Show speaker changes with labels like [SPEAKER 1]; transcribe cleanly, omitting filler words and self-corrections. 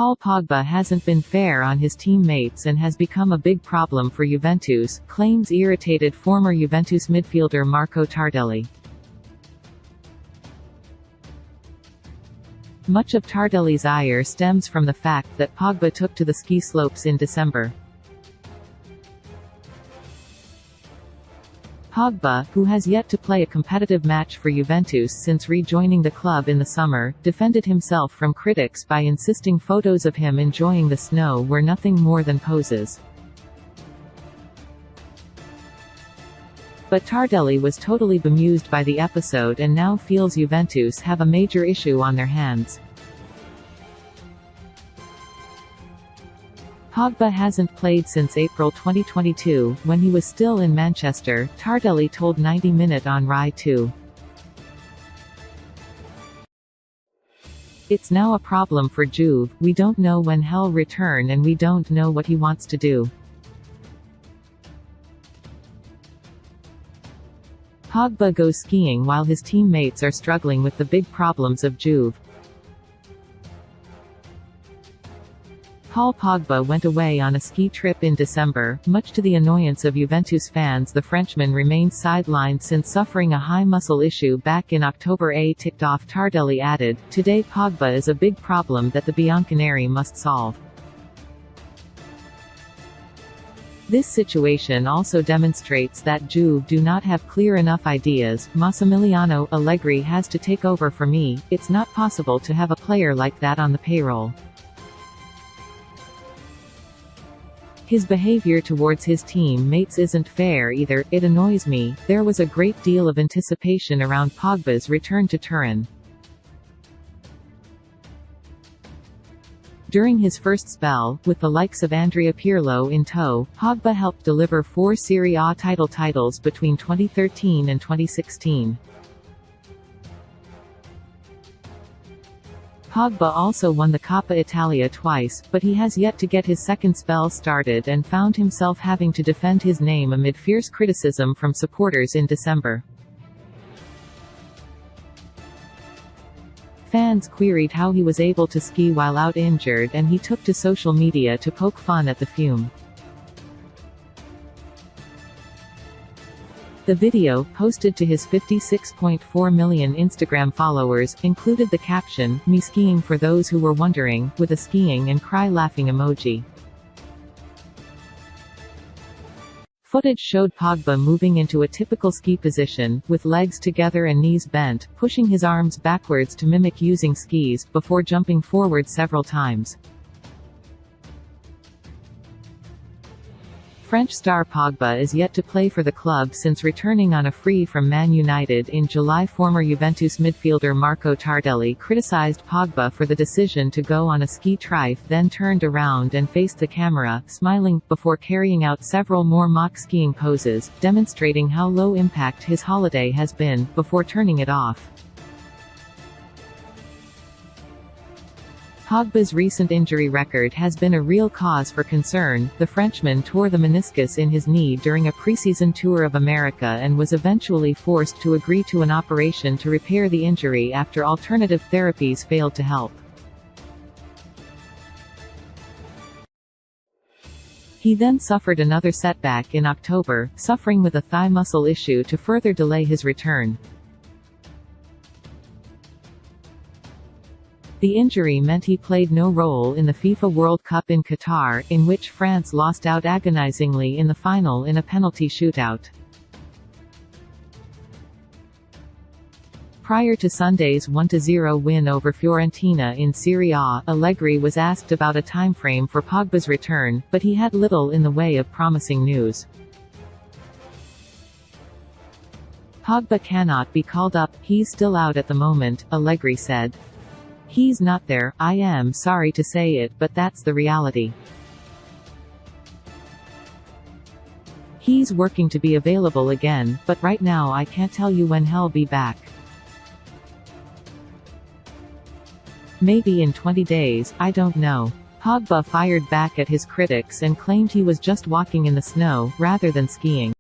[SPEAKER 1] Paul Pogba hasn't been fair on his teammates and has become a big problem for Juventus, claims irritated former Juventus midfielder Marco Tardelli. Much of Tardelli's ire stems from the fact that Pogba took to the ski slopes in December. Pogba, who has yet to play a competitive match for Juventus since rejoining the club in the summer, defended himself from critics by insisting photos of him enjoying the snow were nothing more than poses. But Tardelli was totally bemused by the episode and now feels Juventus have a major issue on their hands. Pogba hasn't played since April 2022, when he was still in Manchester, Tardelli told 90 Minute on Rai 2. It's now a problem for Juve, we don't know when he'll return and we don't know what he wants to do. Pogba goes skiing while his teammates are struggling with the big problems of Juve. Paul Pogba went away on a ski trip in December. Much to the annoyance of Juventus fans, the Frenchman remains sidelined since suffering a high muscle issue back in October. Ticked off, Tardelli added, "Today Pogba is a big problem that the Bianconeri must solve." This situation also demonstrates that Juve do not have clear enough ideas. Massimiliano Allegri has to take over for me. It's not possible to have a player like that on the payroll. His behavior towards his team-mates isn't fair either, it annoys me. There was a great deal of anticipation around Pogba's return to Turin. During his first spell, with the likes of Andrea Pirlo in tow, Pogba helped deliver 4 Serie A titles between 2013 and 2016. Pogba also won the Coppa Italia twice, but he has yet to get his second spell started and found himself having to defend his name amid fierce criticism from supporters in December. Fans queried how he was able to ski while out injured, and he took to social media to poke fun at the fume. The video, posted to his 56.4 million Instagram followers, included the caption, "Me skiing for those who were wondering," with a skiing and cry laughing emoji. Footage showed Pogba moving into a typical ski position, with legs together and knees bent, pushing his arms backwards to mimic using skis, before jumping forward several times. French star Pogba is yet to play for the club since returning on a free from Man United in July. Former Juventus midfielder Marco Tardelli criticized Pogba for the decision to go on a ski trife, then turned around and faced the camera, smiling, before carrying out several more mock skiing poses, demonstrating how low impact his holiday has been, before turning it off. Pogba's recent injury record has been a real cause for concern. The Frenchman tore the meniscus in his knee during a preseason tour of America and was eventually forced to agree to an operation to repair the injury after alternative therapies failed to help. He then suffered another setback in October, suffering with a thigh muscle issue to further delay his return. The injury meant he played no role in the FIFA World Cup in Qatar, in which France lost out agonizingly in the final in a penalty shootout. Prior to Sunday's 1-0 win over Fiorentina in Serie A, Allegri was asked about a timeframe for Pogba's return, but he had little in the way of promising news. "Pogba cannot be called up, he's still out at the moment," Allegri said. "He's not there, I am sorry to say it, but that's the reality. He's working to be available again, but right now I can't tell you when he'll be back. Maybe in 20 days, I don't know." Pogba fired back at his critics and claimed he was just walking in the snow, rather than skiing.